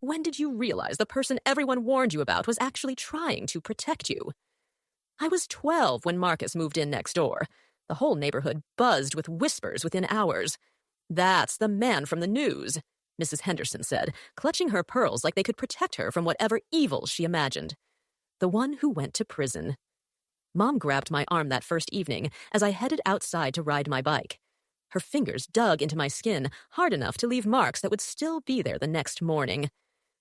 When did you realize the person everyone warned you about was actually trying to protect you? I was 12 when Marcus moved in next door. The whole neighborhood buzzed with whispers within hours. That's the man from the news, Mrs. Henderson said, clutching her pearls like they could protect her from whatever evil she imagined. The one who went to prison. Mom grabbed my arm that first evening as I headed outside to ride my bike. Her fingers dug into my skin hard enough to leave marks that would still be there the next morning.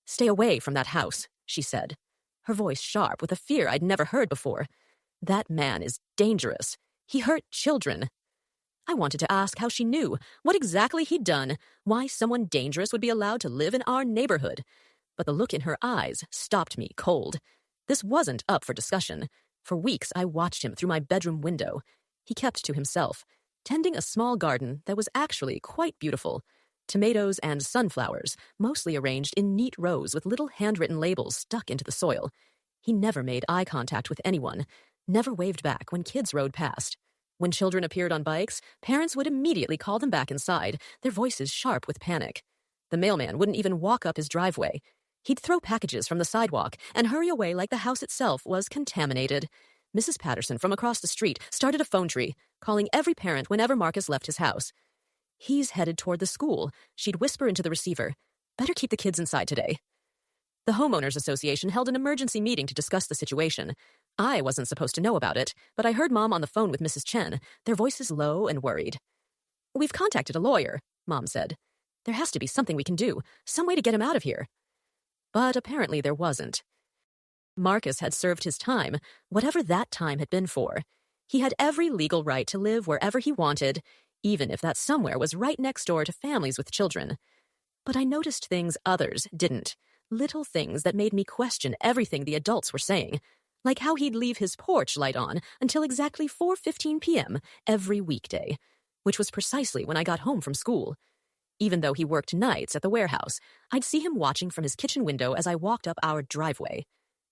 "Stay away from that house," she said, her voice sharp with a fear I'd never heard before. "That man is dangerous. He hurt children." I wanted to ask how she knew, what exactly he'd done, why someone dangerous would be allowed to live in our neighborhood. But the look in her eyes stopped me cold. This wasn't up for discussion. For weeks, I watched him through my bedroom window. He kept to himself, tending a small garden that was actually quite beautiful. Tomatoes and sunflowers, mostly arranged in neat rows with little handwritten labels stuck into the soil. He never made eye contact with anyone, never waved back when kids rode past. When children appeared on bikes, parents would immediately call them back inside, their voices sharp with panic. The mailman wouldn't even walk up his driveway. He'd throw packages from the sidewalk and hurry away like the house itself was contaminated. Mrs. Patterson from across the street started a phone tree, calling every parent whenever Marcus left his house. "He's headed toward the school," she'd whisper into the receiver. "Better keep the kids inside today." The Homeowners Association held an emergency meeting to discuss the situation. I wasn't supposed to know about it, but I heard Mom on the phone with Mrs. Chen, their voices low and worried. "We've contacted a lawyer," Mom said. "There has to be something we can do, some way to get him out of here." But apparently there wasn't. Marcus had served his time, whatever that time had been for. He had every legal right to live wherever he wanted, even if that somewhere was right next door to families with children. But I noticed things others didn't, little things that made me question everything the adults were saying, like how he'd leave his porch light on until exactly 4:15 p.m. every weekday, which was precisely when I got home from school. Even though he worked nights at the warehouse, I'd see him watching from his kitchen window as I walked up our driveway.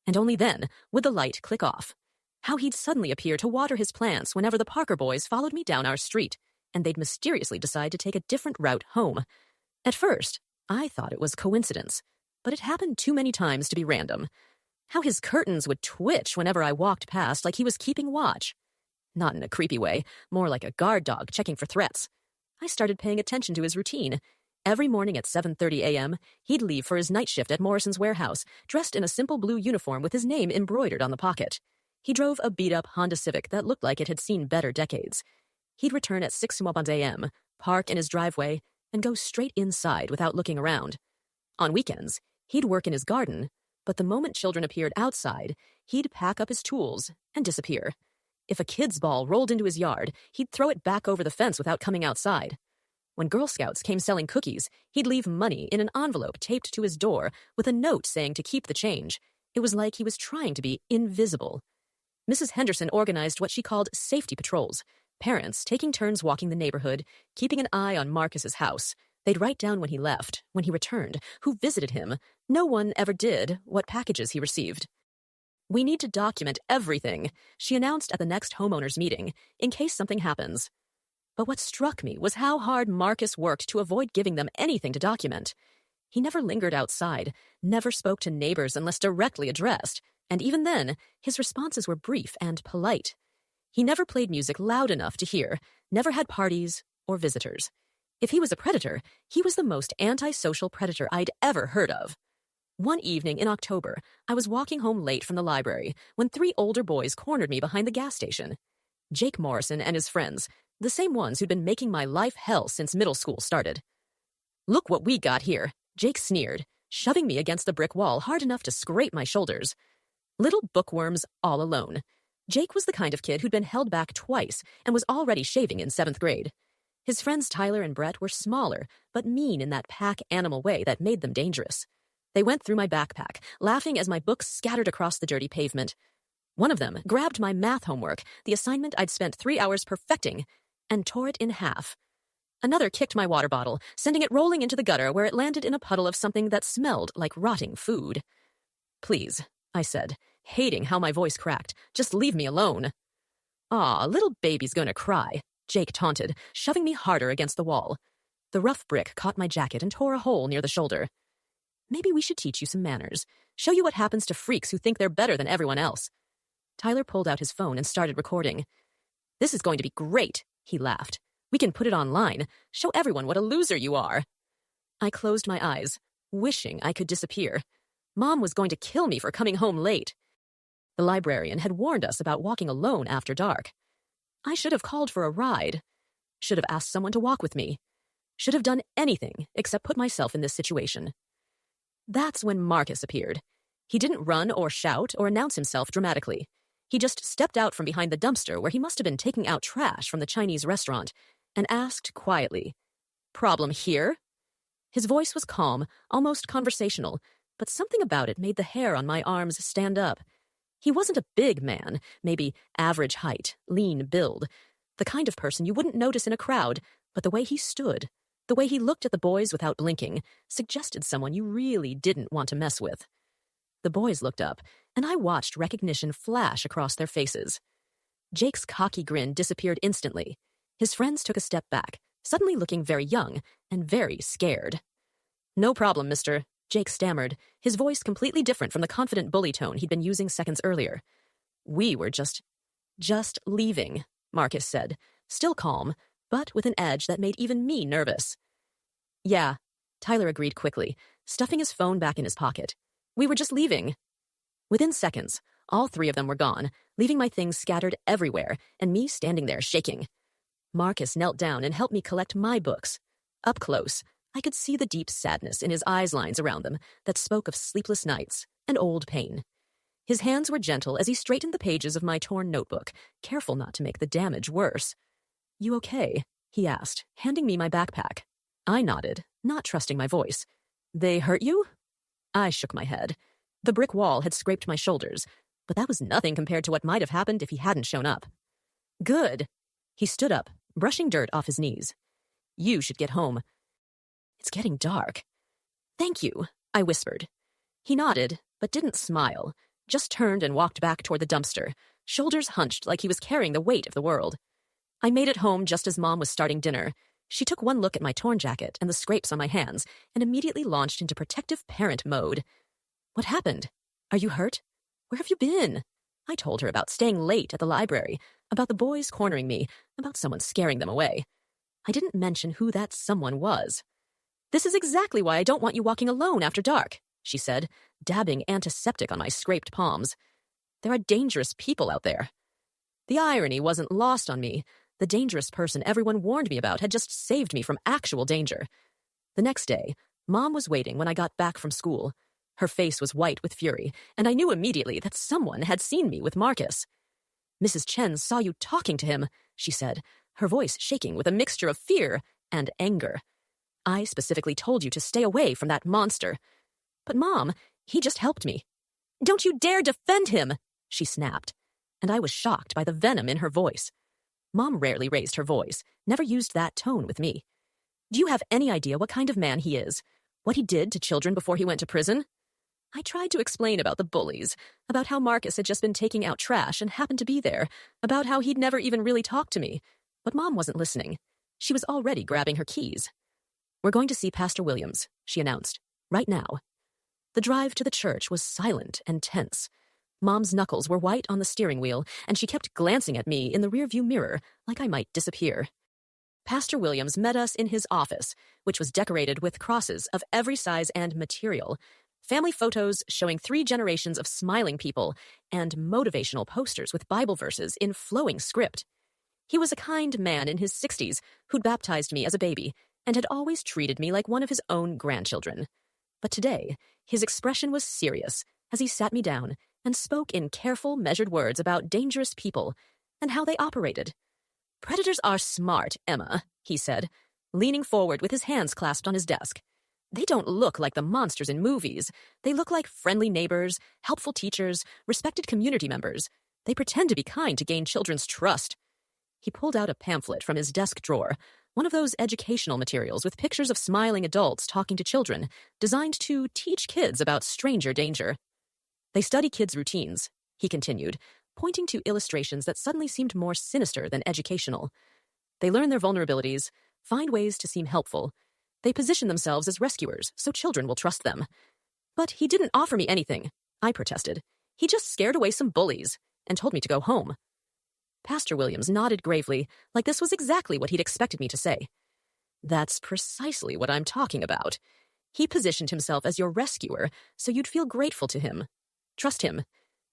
And only then would the light click off. How he'd suddenly appear to water his plants whenever the Parker boys followed me down our street, and they'd mysteriously decide to take a different route home. At first, I thought it was coincidence, but it happened too many times to be random. How his curtains would twitch whenever I walked past like he was keeping watch. Not in a creepy way, more like a guard dog checking for threats. I started paying attention to his routine. Every morning at 7:30 a.m., he'd leave for his night shift at Morrison's warehouse, dressed in a simple blue uniform with his name embroidered on the pocket. He drove a beat-up Honda Civic that looked like it had seen better decades. He'd return at 6 a.m., park in his driveway, and go straight inside without looking around. On weekends, he'd work in his garden, but the moment children appeared outside, he'd pack up his tools and disappear. If a kid's ball rolled into his yard, he'd throw it back over the fence without coming outside. When Girl Scouts came selling cookies, he'd leave money in an envelope taped to his door with a note saying to keep the change. It was like he was trying to be invisible. Mrs. Henderson organized what she called safety patrols, parents taking turns walking the neighborhood, keeping an eye on Marcus's house. They'd write down when he left, when he returned, who visited him. No one ever did, what packages he received. "We need to document everything," she announced at the next homeowners meeting, in case something happens. But what struck me was how hard Marcus worked to avoid giving them anything to document. He never lingered outside, never spoke to neighbors unless directly addressed, and even then, his responses were brief and polite. He never played music loud enough to hear, never had parties or visitors. If he was a predator, he was the most antisocial predator I'd ever heard of. One evening in October, I was walking home late from the library when 3 older boys cornered me behind the gas station. Jake Morrison and his friends, the same ones who'd been making my life hell since middle school started. "Look what we got here," Jake sneered, shoving me against the brick wall hard enough to scrape my shoulders. Little bookworms all alone. Jake was the kind of kid who'd been held back twice and was already shaving in 7th grade. His friends Tyler and Brett were smaller, but mean in that pack animal way that made them dangerous. They went through my backpack, laughing as my books scattered across the dirty pavement. One of them grabbed my math homework, the assignment I'd spent 3 hours perfecting, and tore it in half. Another kicked my water bottle, sending it rolling into the gutter where it landed in a puddle of something that smelled like rotting food. "Please," I said, hating how my voice cracked, "just leave me alone." "Aw, little baby's gonna cry," Jake taunted, shoving me harder against the wall. The rough brick caught my jacket and tore a hole near the shoulder. Maybe we should teach you some manners. Show you what happens to freaks who think they're better than everyone else. Tyler pulled out his phone and started recording. This is going to be great, he laughed. We can put it online. Show everyone what a loser you are. I closed my eyes, wishing I could disappear. Mom was going to kill me for coming home late. The librarian had warned us about walking alone after dark. I should have called for a ride. Should have asked someone to walk with me. Should have done anything except put myself in this situation. That's when Marcus appeared. He didn't run or shout or announce himself dramatically. He just stepped out from behind the dumpster where he must have been taking out trash from the Chinese restaurant and asked quietly, "Problem here?" His voice was calm, almost conversational, but something about it made the hair on my arms stand up. He wasn't a big man, maybe average height, lean build, the kind of person you wouldn't notice in a crowd, but the way he stood, the way he looked at the boys without blinking, suggested someone you really didn't want to mess with. The boys looked up, and I watched recognition flash across their faces. Jake's cocky grin disappeared instantly. His friends took a step back, suddenly looking very young and very scared. "No problem, mister," Jake stammered, his voice completely different from the confident bully tone he'd been using seconds earlier. "We were just leaving," Marcus said, still calm, but with an edge that made even me nervous. "Yeah," Tyler agreed quickly, stuffing his phone back in his pocket. "We were just leaving." Within seconds, all three of them were gone, leaving my things scattered everywhere and me standing there shaking. Marcus knelt down and helped me collect my books. Up close, I could see the deep sadness in his eyes lines around them that spoke of sleepless nights and old pain. His hands were gentle as he straightened the pages of my torn notebook, careful not to make the damage worse. "You okay?" he asked, handing me my backpack. I nodded, not trusting my voice. "They hurt you?" I shook my head. The brick wall had scraped my shoulders, but that was nothing compared to what might have happened if he hadn't shown up. "Good." He stood up, brushing dirt off his knees. "You should get home. It's getting dark." "Thank you," I whispered. He nodded, but didn't smile, just turned and walked back toward the dumpster, shoulders hunched like he was carrying the weight of the world. I made it home just as Mom was starting dinner. She took one look at my torn jacket and the scrapes on my hands and immediately launched into protective parent mode. "What happened? Are you hurt? Where have you been?" I told her about staying late at the library, about the boys cornering me, about someone scaring them away. I didn't mention who that someone was. "This is exactly why I don't want you walking alone after dark," she said, dabbing antiseptic on my scraped palms. "There are dangerous people out there." The irony wasn't lost on me. The dangerous person everyone warned me about had just saved me from actual danger. The next day, Mom was waiting when I got back from school. Her face was white with fury, and I knew immediately that someone had seen me with Marcus. "Mrs. Chen saw you talking to him," she said, her voice shaking with a mixture of fear and anger. "I specifically told you to stay away from that monster." "But Mom, he just helped me." "Don't you dare defend him," she snapped, and I was shocked by the venom in her voice. Mom rarely raised her voice, never used that tone with me. "Do you have any idea what kind of man he is? What he did to children before he went to prison?" I tried to explain about the bullies, about how Marcus had just been taking out trash and happened to be there, about how he'd never even really talked to me. But Mom wasn't listening. She was already grabbing her keys. "We're going to see Pastor Williams," she announced, "right now." The drive to the church was silent and tense. Mom's knuckles were white on the steering wheel, and she kept glancing at me in the rearview mirror like I might disappear. Pastor Williams met us in his office, which was decorated with crosses of every size and material, family photos showing 3 generations of smiling people, and motivational posters with Bible verses in flowing script. He was a kind man in his 60s who'd baptized me as a baby and had always treated me like one of his own grandchildren. But today, his expression was serious as he sat me down and spoke in careful, measured words about dangerous people and how they operated. "Predators are smart, Emma," he said, leaning forward with his hands clasped on his desk. "They don't look like the monsters in movies. They look like friendly neighbors, helpful teachers, respected community members. They pretend to be kind to gain children's trust." He pulled out a pamphlet from his desk drawer, one of those educational materials with pictures of smiling adults talking to children, designed to teach kids about stranger danger. "They study kids' routines," he continued, pointing to illustrations that suddenly seemed more sinister than educational. "They learn their vulnerabilities, find ways to seem helpful. They position themselves as rescuers so children will trust them. But he didn't offer me anything, I protested. He just scared away some bullies and told me to go home. Pastor Williams nodded gravely, like this was exactly what he'd expected me to say. That's precisely what I'm talking about. He positioned himself as your rescuer, so you'd feel grateful to him. Trust him.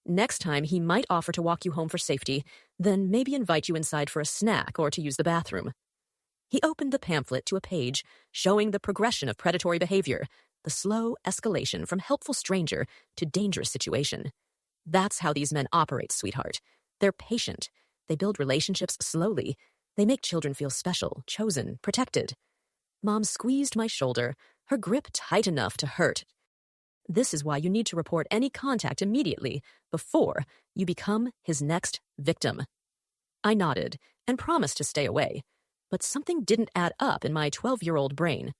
Next time, he might offer to walk you home for safety, then maybe invite you inside for a snack or to use the bathroom. He opened the pamphlet to a page showing the progression of predatory behavior, the slow escalation from helpful stranger to dangerous situation. That's how these men operate, sweetheart. They're patient. They build relationships slowly. They make children feel special, chosen, protected. Mom squeezed my shoulder, her grip tight enough to hurt. This is why you need to report any contact immediately before you become his next victim. I nodded and promised to stay away, but something didn't add up in my 12-year-old brain.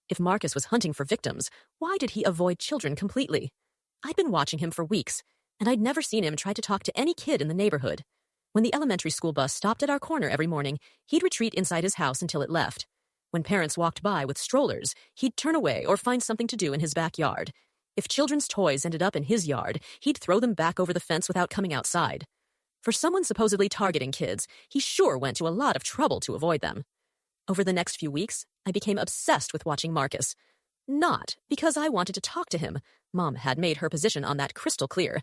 If Marcus was hunting for victims, why did he avoid children completely? I'd been watching him for weeks, and I'd never seen him try to talk to any kid in the neighborhood. When the elementary school bus stopped at our corner every morning, he'd retreat inside his house until it left. When parents walked by with strollers, he'd turn away or find something to do in his backyard. If children's toys ended up in his yard, he'd throw them back over the fence without coming outside. For someone supposedly targeting kids, he sure went to a lot of trouble to avoid them. Over the next few weeks, I became obsessed with watching Marcus. Not because I wanted to talk to him, Mom had made her position on that crystal clear,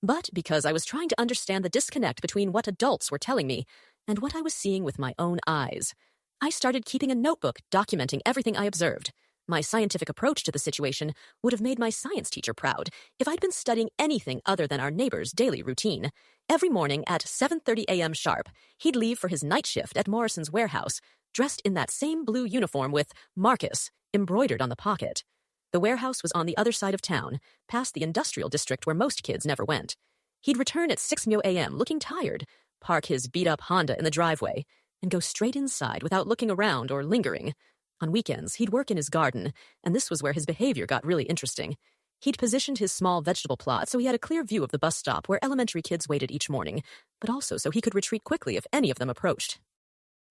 but because I was trying to understand the disconnect between what adults were telling me and what I was seeing with my own eyes. I started keeping a notebook documenting everything I observed. My scientific approach to the situation would have made my science teacher proud if I'd been studying anything other than our neighbor's daily routine. Every morning at 7:30 a.m. sharp, he'd leave for his night shift at Morrison's warehouse, dressed in that same blue uniform with Marcus embroidered on the pocket. The warehouse was on the other side of town, past the industrial district where most kids never went. He'd return at 6 a.m. looking tired, park his beat-up Honda in the driveway, and go straight inside without looking around or lingering. On weekends, he'd work in his garden, and this was where his behavior got really interesting. He'd positioned his small vegetable plot so he had a clear view of the bus stop where elementary kids waited each morning, but also so he could retreat quickly if any of them approached.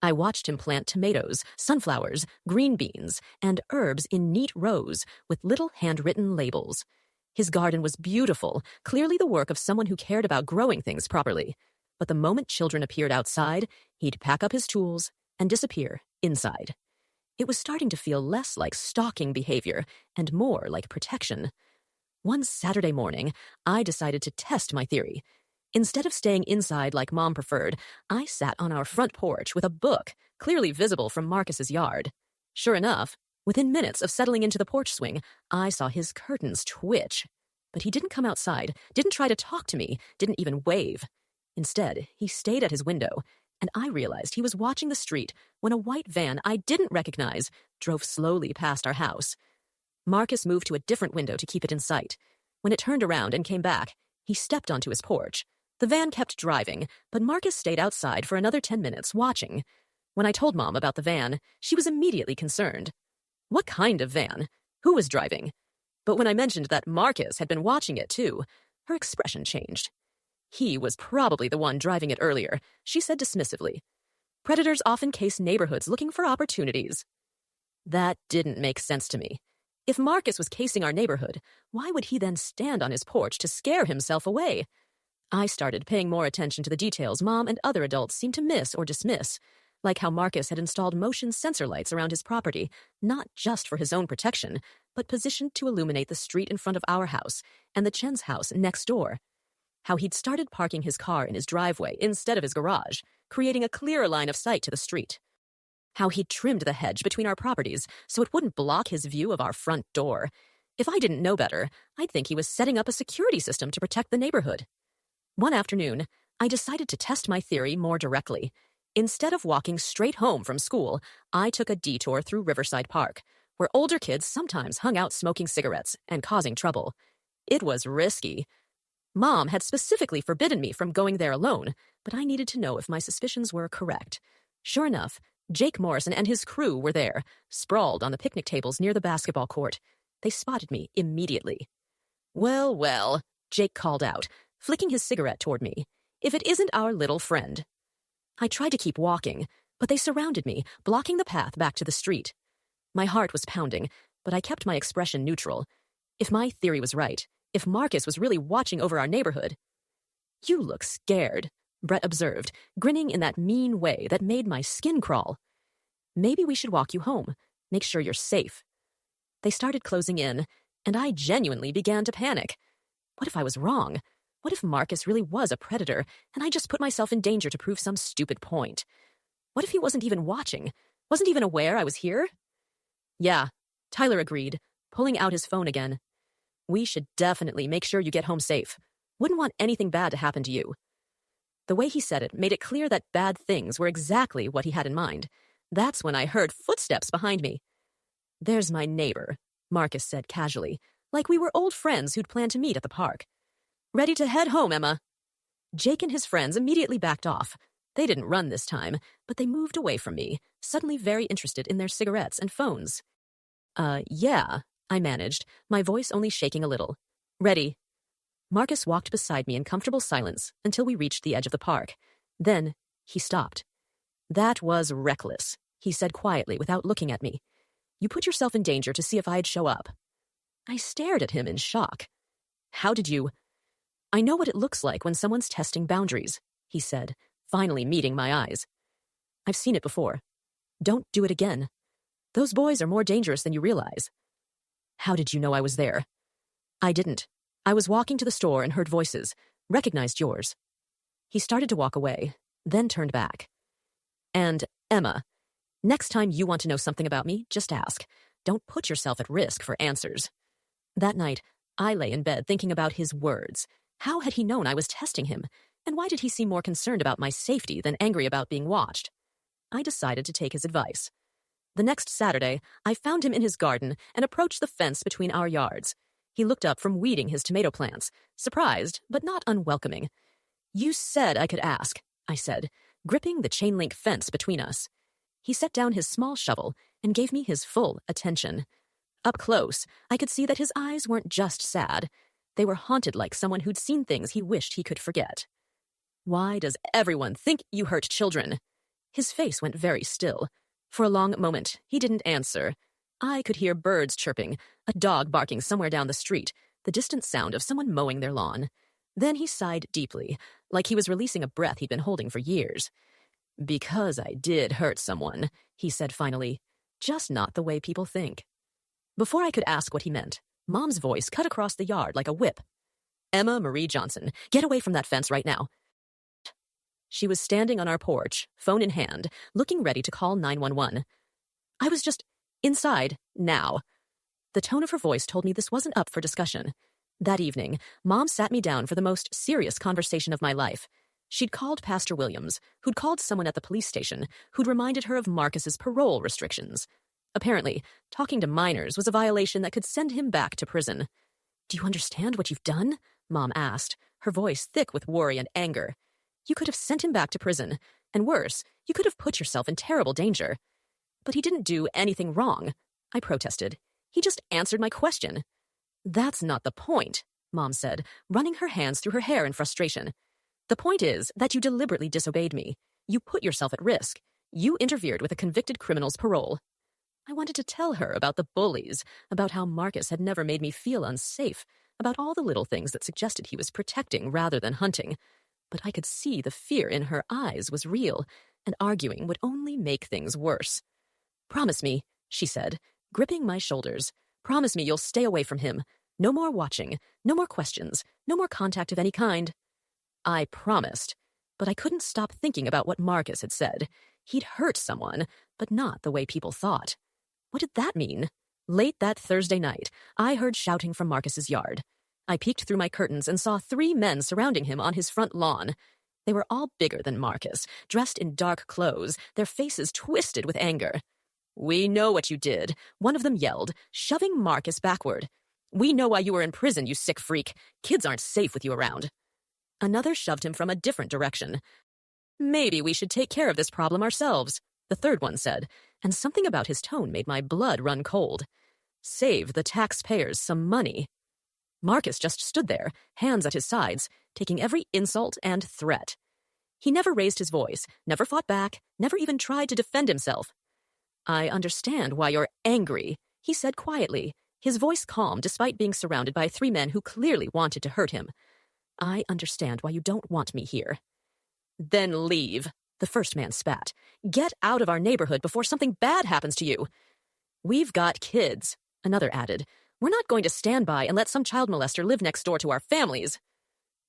I watched him plant tomatoes, sunflowers, green beans, and herbs in neat rows with little handwritten labels. His garden was beautiful, clearly the work of someone who cared about growing things properly. But the moment children appeared outside, he'd pack up his tools and disappear inside. It was starting to feel less like stalking behavior and more like protection. One Saturday morning, I decided to test my theory. Instead of staying inside like Mom preferred, I sat on our front porch with a book clearly visible from Marcus's yard. Sure enough, within minutes of settling into the porch swing, I saw his curtains twitch. But he didn't come outside, didn't try to talk to me, didn't even wave. Instead, he stayed at his window, and I realized he was watching the street when a white van I didn't recognize drove slowly past our house. Marcus moved to a different window to keep it in sight. When it turned around and came back, he stepped onto his porch. The van kept driving, but Marcus stayed outside for another 10 minutes watching. When I told Mom about the van, she was immediately concerned. What kind of van? Who was driving? But when I mentioned that Marcus had been watching it too, her expression changed. He was probably the one driving it earlier, she said dismissively. Predators often case neighborhoods looking for opportunities. That didn't make sense to me. If Marcus was casing our neighborhood, why would he then stand on his porch to scare himself away? I started paying more attention to the details Mom and other adults seemed to miss or dismiss, like how Marcus had installed motion sensor lights around his property, not just for his own protection, but positioned to illuminate the street in front of our house and the Chen's house next door. How he'd started parking his car in his driveway instead of his garage, creating a clearer line of sight to the street. How he'd trimmed the hedge between our properties so it wouldn't block his view of our front door. If I didn't know better, I'd think he was setting up a security system to protect the neighborhood. One afternoon, I decided to test my theory more directly. Instead of walking straight home from school, I took a detour through Riverside Park, where older kids sometimes hung out smoking cigarettes and causing trouble. It was risky. Mom had specifically forbidden me from going there alone, but I needed to know if my suspicions were correct. Sure enough, Jake Morrison and his crew were there, sprawled on the picnic tables near the basketball court. They spotted me immediately. "Well, well," Jake called out, flicking his cigarette toward me. "If it isn't our little friend." I tried to keep walking, but they surrounded me, blocking the path back to the street. My heart was pounding, but I kept my expression neutral. If my theory was right, if Marcus was really watching over our neighborhood. You look scared, Brett observed, grinning in that mean way that made my skin crawl. Maybe we should walk you home, make sure you're safe. They started closing in, and I genuinely began to panic. What if I was wrong? What if Marcus really was a predator, and I just put myself in danger to prove some stupid point? What if he wasn't even watching, wasn't even aware I was here? Yeah, Tyler agreed, pulling out his phone again. We should definitely make sure you get home safe. Wouldn't want anything bad to happen to you. The way he said it made it clear that bad things were exactly what he had in mind. That's when I heard footsteps behind me. There's my neighbor, Marcus said casually, like we were old friends who'd planned to meet at the park. Ready to head home, Emma. Jake and his friends immediately backed off. They didn't run this time, but they moved away from me, suddenly very interested in their cigarettes and phones. Yeah, I managed, my voice only shaking a little. Ready. Marcus walked beside me in comfortable silence until we reached the edge of the park. Then he stopped. That was reckless, he said quietly without looking at me. You put yourself in danger to see if I'd show up. I stared at him in shock. How did you... I know what it looks like when someone's testing boundaries, he said, finally meeting my eyes. I've seen it before. Don't do it again. Those boys are more dangerous than you realize. How did you know I was there? I didn't. I was walking to the store and heard voices, recognized yours. He started to walk away, then turned back. And, Emma, next time you want to know something about me, just ask. Don't put yourself at risk for answers. That night, I lay in bed thinking about his words. How had he known I was testing him? And why did he seem more concerned about my safety than angry about being watched? I decided to take his advice. The next Saturday, I found him in his garden and approached the fence between our yards. He looked up from weeding his tomato plants, surprised but not unwelcoming. You said I could ask, I said, gripping the chain-link fence between us. He set down his small shovel and gave me his full attention. Up close, I could see that his eyes weren't just sad. They were haunted like someone who'd seen things he wished he could forget. Why does everyone think you hurt children? His face went very still. For a long moment, he didn't answer. I could hear birds chirping, a dog barking somewhere down the street, the distant sound of someone mowing their lawn. Then he sighed deeply, like he was releasing a breath he'd been holding for years. Because I did hurt someone, he said finally, just not the way people think. Before I could ask what he meant, Mom's voice cut across the yard like a whip. Emma Marie Johnson, get away from that fence right now. She was standing on our porch, phone in hand, looking ready to call 911. I was just inside, now. The tone of her voice told me this wasn't up for discussion. That evening, Mom sat me down for the most serious conversation of my life. She'd called Pastor Williams, who'd called someone at the police station, who'd reminded her of Marcus's parole restrictions. Apparently, talking to minors was a violation that could send him back to prison. Do you understand what you've done? Mom asked, her voice thick with worry and anger. You could have sent him back to prison, and worse, you could have put yourself in terrible danger. But he didn't do anything wrong, I protested. He just answered my question. That's not the point, Mom said, running her hands through her hair in frustration. The point is that you deliberately disobeyed me. You put yourself at risk. You interfered with a convicted criminal's parole. I wanted to tell her about the bullies, about how Marcus had never made me feel unsafe, about all the little things that suggested he was protecting rather than hunting. But I could see the fear in her eyes was real, and arguing would only make things worse. Promise me, she said, gripping my shoulders. Promise me you'll stay away from him. No more watching, no more questions, no more contact of any kind. I promised, but I couldn't stop thinking about what Marcus had said. He'd hurt someone, but not the way people thought. What did that mean? Late that Thursday night, I heard shouting from Marcus's yard. I peeked through my curtains and saw 3 men surrounding him on his front lawn. They were all bigger than Marcus, dressed in dark clothes, their faces twisted with anger. We know what you did, one of them yelled, shoving Marcus backward. We know why you were in prison, you sick freak. Kids aren't safe with you around. Another shoved him from a different direction. Maybe we should take care of this problem ourselves, the third one said, and something about his tone made my blood run cold. Save the taxpayers some money. Marcus just stood there, hands at his sides, taking every insult and threat. He never raised his voice, never fought back, never even tried to defend himself. I understand why you're angry, he said quietly, his voice calm despite being surrounded by 3 men who clearly wanted to hurt him. "I understand why you don't want me here." "Then leave," the first man spat. "Get out of our neighborhood before something bad happens to you." "We've got kids," another added. "We're not going to stand by and let some child molester live next door to our families."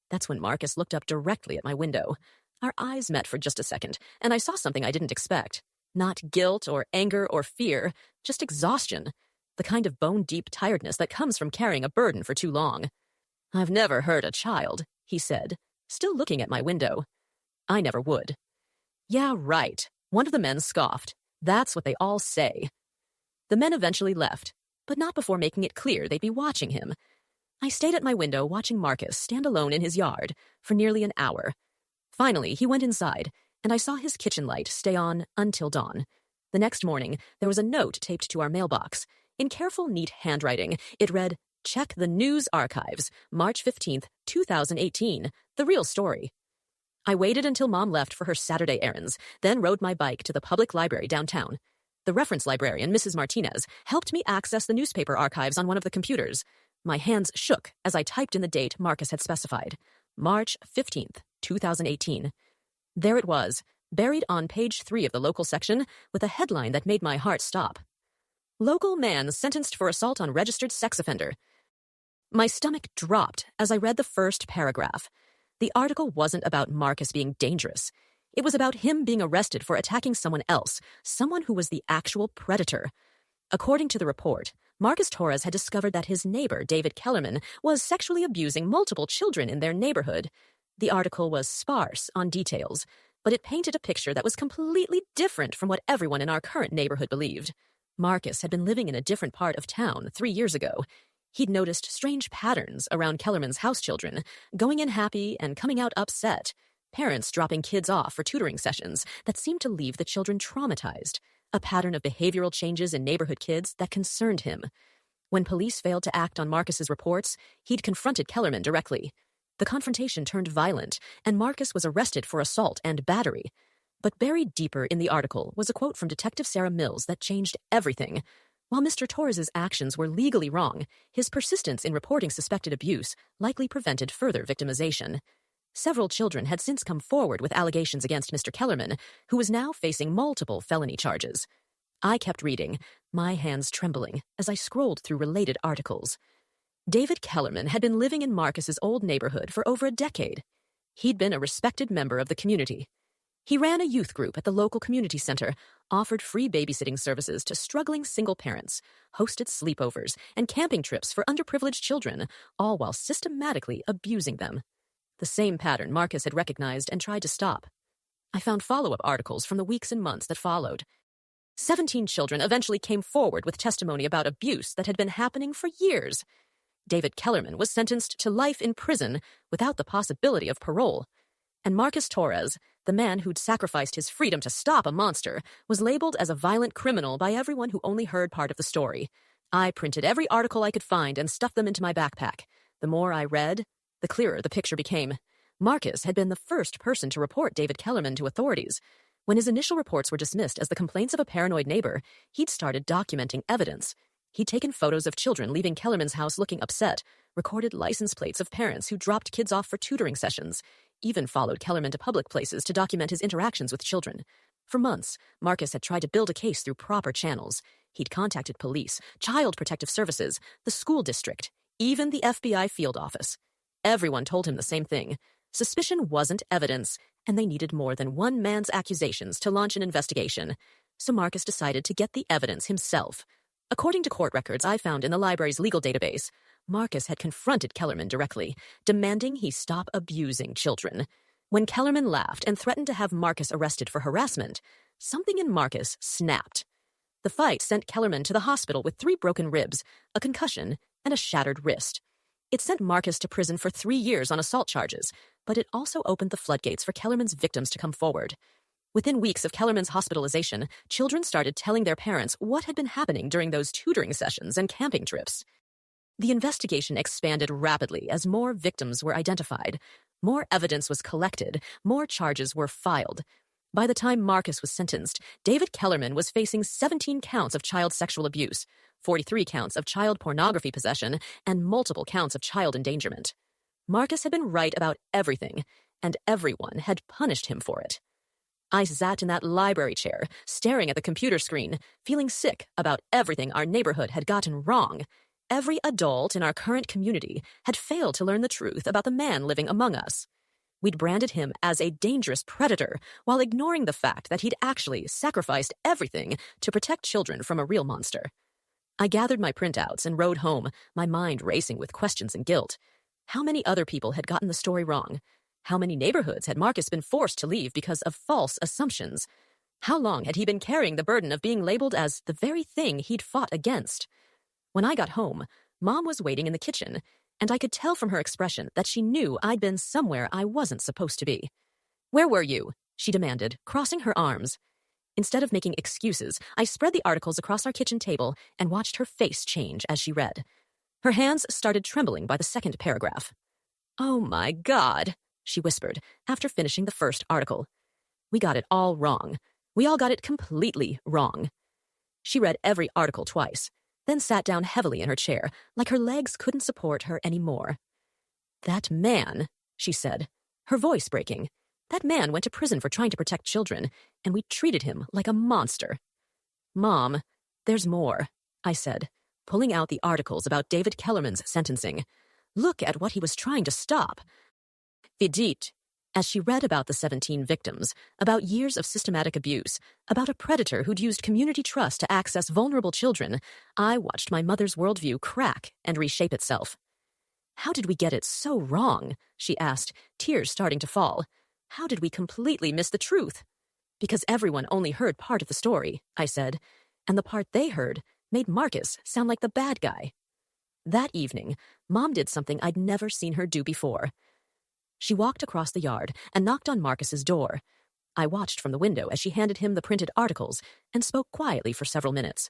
That's when Marcus looked up directly at my window. Our eyes met for just a second, and I saw something I didn't expect. Not guilt or anger or fear, just exhaustion. The kind of bone-deep tiredness that comes from carrying a burden for too long. "I've never hurt a child," he said, still looking at my window. "I never would." "Yeah, right," one of the men scoffed. "That's what they all say." The men eventually left, but not before making it clear they'd be watching him. I stayed at my window watching Marcus stand alone in his yard for nearly an hour. Finally, he went inside, and I saw his kitchen light stay on until dawn. The next morning, there was a note taped to our mailbox. In careful, neat handwriting, it read, "Check the news archives, March 15th, 2018, the real story." I waited until Mom left for her Saturday errands, then rode my bike to the public library downtown. The reference librarian, Mrs. Martinez, helped me access the newspaper archives on one of the computers. My hands shook as I typed in the date Marcus had specified, March 15th, 2018. There it was, buried on page 3 of the local section, with a headline that made my heart stop. "Local man sentenced for assault on registered sex offender." My stomach dropped as I read the first paragraph. The article wasn't about Marcus being dangerous. It was about him being arrested for attacking someone else, someone who was the actual predator. According to the report, Marcus Torres had discovered that his neighbor, David Kellerman, was sexually abusing multiple children in their neighborhood. The article was sparse on details, but it painted a picture that was completely different from what everyone in our current neighborhood believed. Marcus had been living in a different part of town 3 years ago. He'd noticed strange patterns around Kellerman's house children, going in happy and coming out upset, parents dropping kids off for tutoring sessions that seemed to leave the children traumatized, a pattern of behavioral changes in neighborhood kids that concerned him. When police failed to act on Marcus's reports, he'd confronted Kellerman directly. The confrontation turned violent, and Marcus was arrested for assault and battery. But buried deeper in the article was a quote from Detective Sarah Mills that changed everything. While Mr. Torres's actions were legally wrong, his persistence in reporting suspected abuse likely prevented further victimization. Several children had since come forward with allegations against Mr. Kellerman, who was now facing multiple felony charges. I kept reading, my hands trembling, as I scrolled through related articles. David Kellerman had been living in Marcus's old neighborhood for over a decade. He'd been a respected member of the community. He ran a youth group at the local community center, offered free babysitting services to struggling single parents, hosted sleepovers and camping trips for underprivileged children, all while systematically abusing them. The same pattern Marcus had recognized and tried to stop. I found follow-up articles from the weeks and months that followed. 17 children eventually came forward with testimony about abuse that had been happening for years. David Kellerman was sentenced to life in prison without the possibility of parole. And Marcus Torres, the man who'd sacrificed his freedom to stop a monster, was labeled as a violent criminal by everyone who only heard part of the story. I printed every article I could find and stuffed them into my backpack. The more I read, the clearer the picture became. Marcus had been the first person to report David Kellerman to authorities. When his initial reports were dismissed as the complaints of a paranoid neighbor, he'd started documenting evidence. He'd taken photos of children leaving Kellerman's house looking upset, recorded license plates of parents who dropped kids off for tutoring sessions, even followed Kellerman to public places to document his interactions with children. For months, Marcus had tried to build a case through proper channels. He'd contacted police, Child Protective Services, the school district, even the FBI field office. Everyone told him the same thing. Suspicion wasn't evidence, and they needed more than one man's accusations to launch an investigation. So Marcus decided to get the evidence himself. According to court records I found in the library's legal database, Marcus had confronted Kellerman directly, demanding he stop abusing children. When Kellerman laughed and threatened to have Marcus arrested for harassment, something in Marcus snapped. The fight sent Kellerman to the hospital with 3 broken ribs, a concussion, and a shattered wrist. It sent Marcus to prison for 3 years on assault charges, but it also opened the floodgates for Kellerman's victims to come forward. Within weeks of Kellerman's hospitalization, children started telling their parents what had been happening during those tutoring sessions and camping trips. The investigation expanded rapidly as more victims were identified. More evidence was collected, more charges were filed. By the time Marcus was sentenced, David Kellerman was facing 17 counts of child sexual abuse, 43 counts of child pornography possession, and multiple counts of child endangerment. Marcus had been right about everything, and everyone had punished him for it. I sat in that library chair, staring at the computer screen, feeling sick about everything our neighborhood had gotten wrong. Every adult in our current community had failed to learn the truth about the man living among us. We'd branded him as a dangerous predator while ignoring the fact that he'd actually sacrificed everything to protect children from a real monster. I gathered my printouts and rode home, my mind racing with questions and guilt. How many other people had gotten the story wrong? How many neighborhoods had Marcus been forced to leave because of false assumptions? How long had he been carrying the burden of being labeled as the very thing he'd fought against? When I got home, Mom was waiting in the kitchen, and I could tell from her expression that she knew I'd been somewhere I wasn't supposed to be. "Where were you?" she demanded, crossing her arms. Instead of making excuses, I spread the articles across our kitchen table and watched her face change as she read. Her hands started trembling by the second paragraph. "Oh my God," she whispered after finishing the first article. "We got it all wrong. We all got it completely wrong." She read every article twice, then sat down heavily in her chair, like her legs couldn't support her anymore. "That man," she said, her voice breaking, "that man went to prison for trying to protect children, and we treated him like a monster." "Mom, there's more," I said, pulling out the articles about David Kellerman's sentencing. "Look at what he was trying to stop." Vidit, as she read about the 17 victims, about years of systematic abuse, about a predator who'd used community trust to access vulnerable children, I watched my mother's worldview crack and reshape itself. "How did we get it so wrong?" she asked, tears starting to fall. "How did we completely miss the truth?" "Because everyone only heard part of the story," I said, "and the part they heard made Marcus sound like the bad guy." That evening, Mom did something I'd never seen her do before. She walked across the yard and knocked on Marcus's door. I watched from the window as she handed him the printed articles and spoke quietly for several minutes.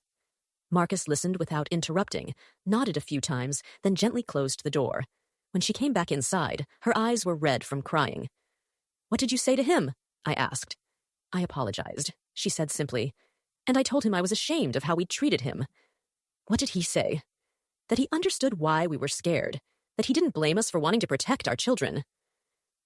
Marcus listened without interrupting, nodded a few times, then gently closed the door. When she came back inside, her eyes were red from crying. "What did you say to him?" I asked. "I apologized," she said simply, "and I told him I was ashamed of how we treated him." "What did he say?" "That he understood why we were scared, that he didn't blame us for wanting to protect our children."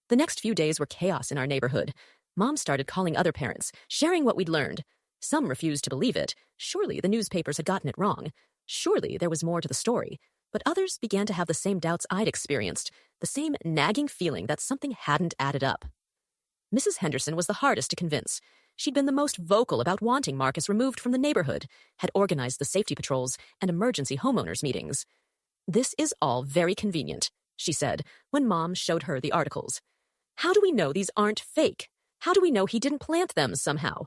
The next few days were chaos in our neighborhood. Mom started calling other parents, sharing what we'd learned. Some refused to believe it. Surely the newspapers had gotten it wrong. Surely there was more to the story. But others began to have the same doubts I'd experienced, the same nagging feeling that something hadn't added up. Mrs. Henderson was the hardest to convince. She'd been the most vocal about wanting Marcus removed from the neighborhood, had organized the safety patrols and emergency homeowners meetings. "This is all very convenient," she said, when Mom showed her the articles. "How do we know these aren't fake? How do we know he didn't plant them somehow?"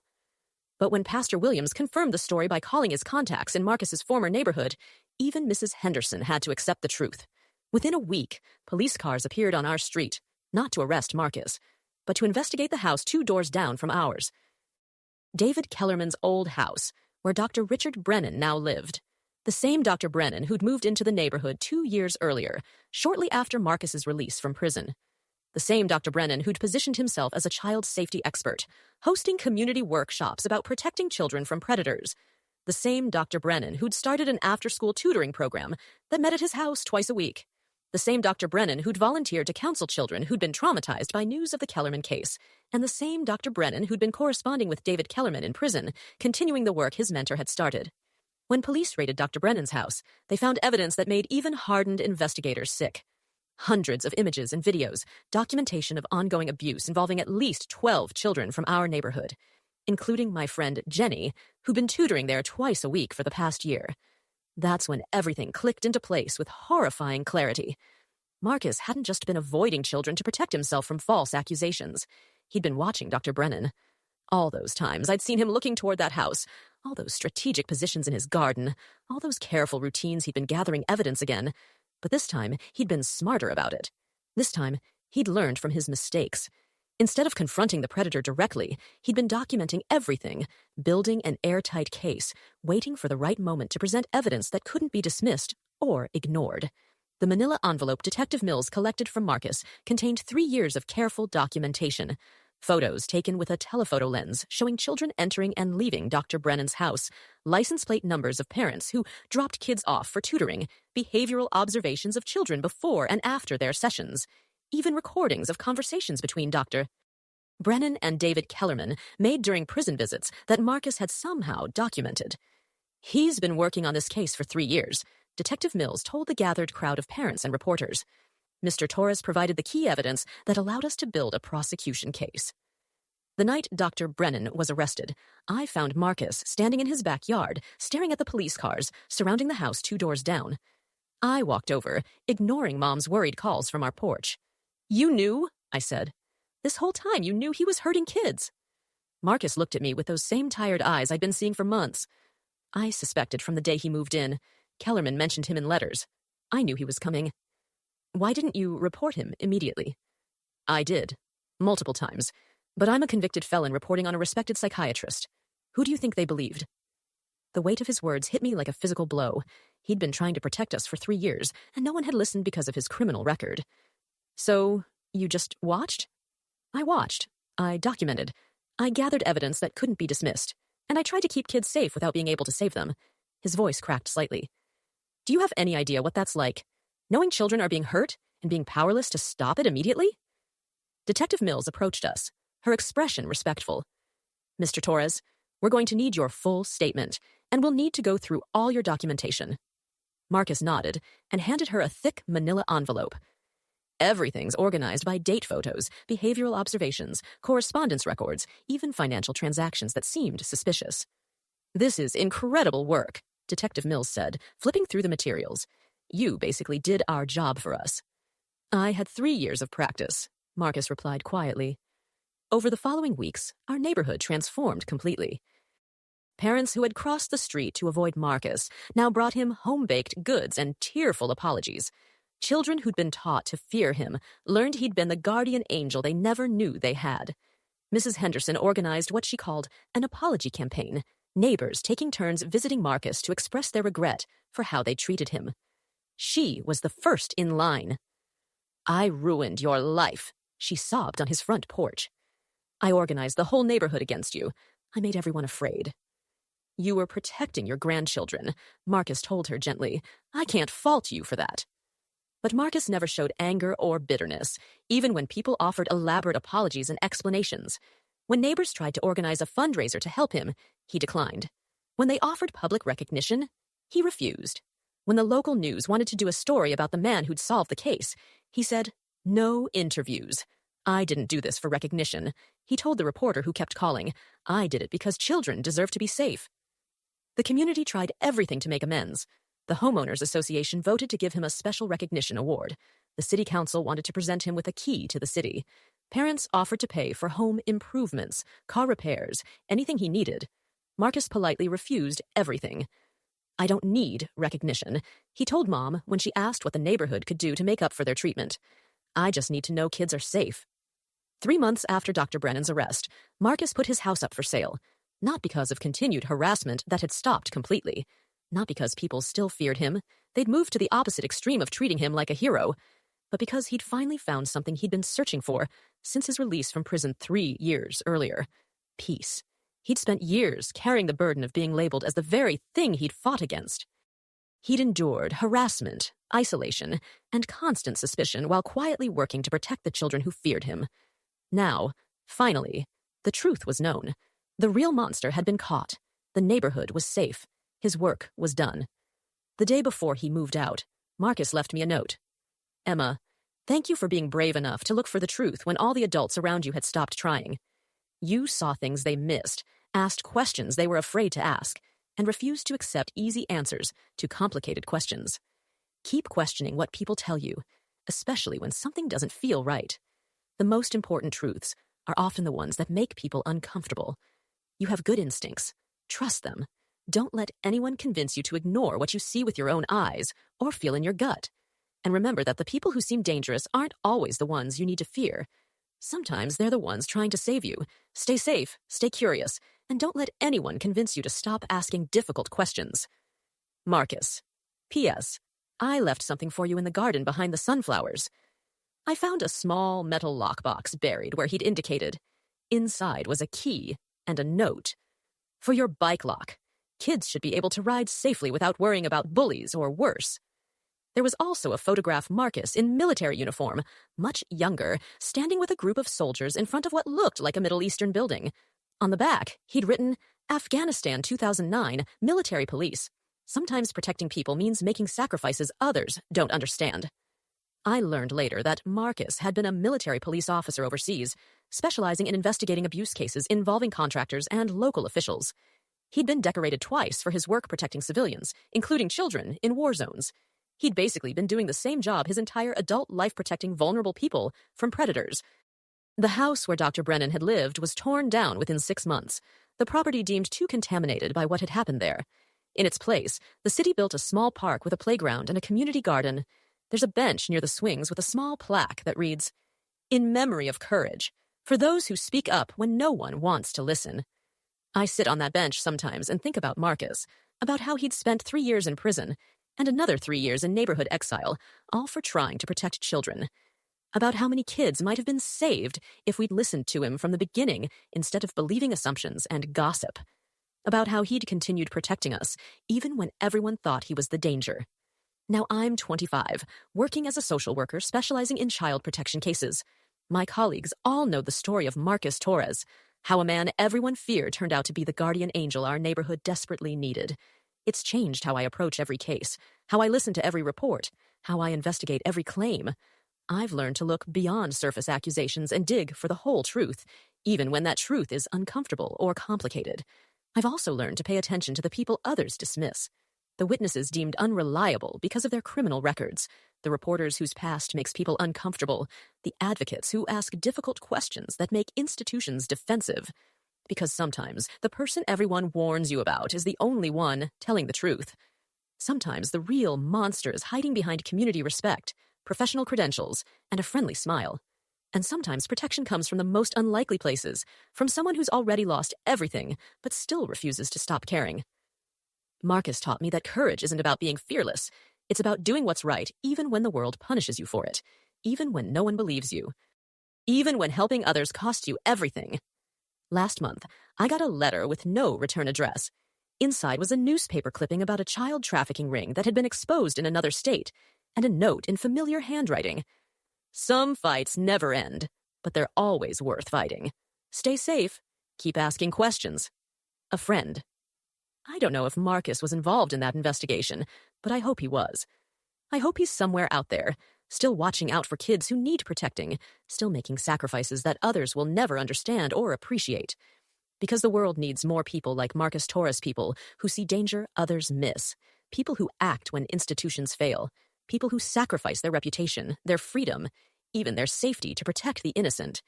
But when Pastor Williams confirmed the story by calling his contacts in Marcus's former neighborhood, even Mrs. Henderson had to accept the truth. Within a week, police cars appeared on our street, not to arrest Marcus, but to investigate the house 2 doors down from ours. David Kellerman's old house, where Dr. Richard Brennan now lived. The same Dr. Brennan who'd moved into the neighborhood 2 years earlier, shortly after Marcus's release from prison. The same Dr. Brennan who'd positioned himself as a child safety expert, hosting community workshops about protecting children from predators. The same Dr. Brennan who'd started an after-school tutoring program that met at his house twice a week. The same Dr. Brennan who'd volunteered to counsel children who'd been traumatized by news of the Kellerman case. And the same Dr. Brennan who'd been corresponding with David Kellerman in prison, continuing the work his mentor had started. When police raided Dr. Brennan's house, they found evidence that made even hardened investigators sick. Hundreds of images and videos, documentation of ongoing abuse involving at least 12 children from our neighborhood, including my friend Jenny, who'd been tutoring there twice a week for the past year. That's when everything clicked into place with horrifying clarity. Marcus hadn't just been avoiding children to protect himself from false accusations. He'd been watching Dr. Brennan. All those times I'd seen him looking toward that house, all those strategic positions in his garden, all those careful routines he'd been gathering evidence again. But this time, he'd been smarter about it. This time, he'd learned from his mistakes. Instead of confronting the predator directly, he'd been documenting everything, building an airtight case, waiting for the right moment to present evidence that couldn't be dismissed or ignored. The manila envelope Detective Mills collected from Marcus contained 3 years of careful documentation. Photos taken with a telephoto lens showing children entering and leaving Dr. Brennan's house, license plate numbers of parents who dropped kids off for tutoring, behavioral observations of children before and after their sessions, even recordings of conversations between Dr. Brennan and David Kellerman made during prison visits that Marcus had somehow documented. He's been working on this case for 3 years, Detective Mills told the gathered crowd of parents and reporters. Mr. Torres provided the key evidence that allowed us to build a prosecution case. The night Dr. Brennan was arrested, I found Marcus standing in his backyard, staring at the police cars surrounding the house 2 doors down. I walked over, ignoring Mom's worried calls from our porch. "You knew?" I said. "This whole time you knew he was hurting kids." Marcus looked at me with those same tired eyes I'd been seeing for months. I suspected from the day he moved in. Kellerman mentioned him in letters. I knew he was coming. "Why didn't you report him immediately?" "I did. Multiple times. But I'm a convicted felon reporting on a respected psychiatrist. Who do you think they believed?" The weight of his words hit me like a physical blow. He'd been trying to protect us for 3 years, and no one had listened because of his criminal record. "So, you just watched?" "I watched. I documented. I gathered evidence that couldn't be dismissed. And I tried to keep kids safe without being able to save them." His voice cracked slightly. "Do you have any idea what that's like? Knowing children are being hurt and being powerless to stop it immediately?" Detective Mills approached us, her expression respectful. "Mr. Torres, we're going to need your full statement, and we'll need to go through all your documentation." Marcus nodded and handed her a thick manila envelope. "Everything's organized by date photos, behavioral observations, correspondence records, even financial transactions that seemed suspicious." "This is incredible work," Detective Mills said, flipping through the materials. "You basically did our job for us." "I had 3 years of practice," Marcus replied quietly. Over the following weeks, our neighborhood transformed completely. Parents who had crossed the street to avoid Marcus now brought him home-baked goods and tearful apologies. Children who'd been taught to fear him learned he'd been the guardian angel they never knew they had. Mrs. Henderson organized what she called an apology campaign, neighbors taking turns visiting Marcus to express their regret for how they treated him. She was the first in line. "I ruined your life," she sobbed on his front porch. "I organized the whole neighborhood against you. I made everyone afraid." "You were protecting your grandchildren," Marcus told her gently. "I can't fault you for that." But Marcus never showed anger or bitterness, even when people offered elaborate apologies and explanations. When neighbors tried to organize a fundraiser to help him, he declined. When they offered public recognition, he refused. When the local news wanted to do a story about the man who'd solved the case, he said, "No interviews. I didn't do this for recognition." He told the reporter who kept calling, "I did it because children deserve to be safe." The community tried everything to make amends. The Homeowners Association voted to give him a special recognition award. The city council wanted to present him with a key to the city. Parents offered to pay for home improvements, car repairs, anything he needed. Marcus politely refused everything. "I don't need recognition," he told Mom when she asked what the neighborhood could do to make up for their treatment. "I just need to know kids are safe." 3 months after Dr. Brennan's arrest, Marcus put his house up for sale, not because of continued harassment that had stopped completely. Not because people still feared him, they'd moved to the opposite extreme of treating him like a hero, but because he'd finally found something he'd been searching for since his release from prison 3 years earlier. Peace. He'd spent years carrying the burden of being labeled as the very thing he'd fought against. He'd endured harassment, isolation, and constant suspicion while quietly working to protect the children who feared him. Now, finally, the truth was known. The real monster had been caught. The neighborhood was safe. His work was done. The day before he moved out, Marcus left me a note. "Emma, thank you for being brave enough to look for the truth when all the adults around you had stopped trying. You saw things they missed, asked questions they were afraid to ask, and refused to accept easy answers to complicated questions. Keep questioning what people tell you, especially when something doesn't feel right. The most important truths are often the ones that make people uncomfortable. You have good instincts. Trust them. Don't let anyone convince you to ignore what you see with your own eyes or feel in your gut. And remember that the people who seem dangerous aren't always the ones you need to fear. Sometimes they're the ones trying to save you. Stay safe, stay curious, and don't let anyone convince you to stop asking difficult questions. Marcus. P.S. I left something for you in the garden behind the sunflowers." I found a small metal lockbox buried where he'd indicated. Inside was a key and a note. For your bike lock. Kids should be able to ride safely without worrying about bullies or worse. There was also a photograph Marcus in military uniform, much younger, standing with a group of soldiers in front of what looked like a Middle Eastern building. On the back, he'd written, Afghanistan 2009, military police. Sometimes protecting people means making sacrifices others don't understand. I learned later that Marcus had been a military police officer overseas, specializing in investigating abuse cases involving contractors and local officials. He'd been decorated twice for his work protecting civilians, including children, in war zones. He'd basically been doing the same job his entire adult life protecting vulnerable people from predators. The house where Dr. Brennan had lived was torn down within 6 months, the property deemed too contaminated by what had happened there. In its place, the city built a small park with a playground and a community garden. There's a bench near the swings with a small plaque that reads, In memory of courage, for those who speak up when no one wants to listen. I sit on that bench sometimes and think about Marcus, about how he'd spent 3 years in prison, and another 3 years in neighborhood exile, all for trying to protect children. About how many kids might have been saved if we'd listened to him from the beginning instead of believing assumptions and gossip. About how he'd continued protecting us, even when everyone thought he was the danger. Now I'm 25, working as a social worker specializing in child protection cases. My colleagues all know the story of Marcus Torres, how a man everyone feared turned out to be the guardian angel our neighborhood desperately needed. It's changed how I approach every case, how I listen to every report, how I investigate every claim. I've learned to look beyond surface accusations and dig for the whole truth, even when that truth is uncomfortable or complicated. I've also learned to pay attention to the people others dismiss. The witnesses deemed unreliable because of their criminal records, the reporters whose past makes people uncomfortable, the advocates who ask difficult questions that make institutions defensive. Because sometimes the person everyone warns you about is the only one telling the truth. Sometimes the real monster is hiding behind community respect, professional credentials, and a friendly smile. And sometimes protection comes from the most unlikely places, from someone who's already lost everything, but still refuses to stop caring. Marcus taught me that courage isn't about being fearless. It's about doing what's right, even when the world punishes you for it, even when no one believes you, even when helping others costs you everything. Last month, I got a letter with no return address. Inside was a newspaper clipping about a child trafficking ring that had been exposed in another state, and a note in familiar handwriting. Some fights never end, but they're always worth fighting. Stay safe. Keep asking questions. A friend. I don't know if Marcus was involved in that investigation, but I hope he was. I hope he's somewhere out there, still watching out for kids who need protecting, still making sacrifices that others will never understand or appreciate. Because the world needs more people like Marcus Torres people who see danger others miss, people who act when institutions fail, people who sacrifice their reputation, their freedom, even their safety to protect the innocent,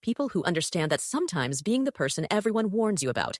people who understand that sometimes being the person everyone warns you about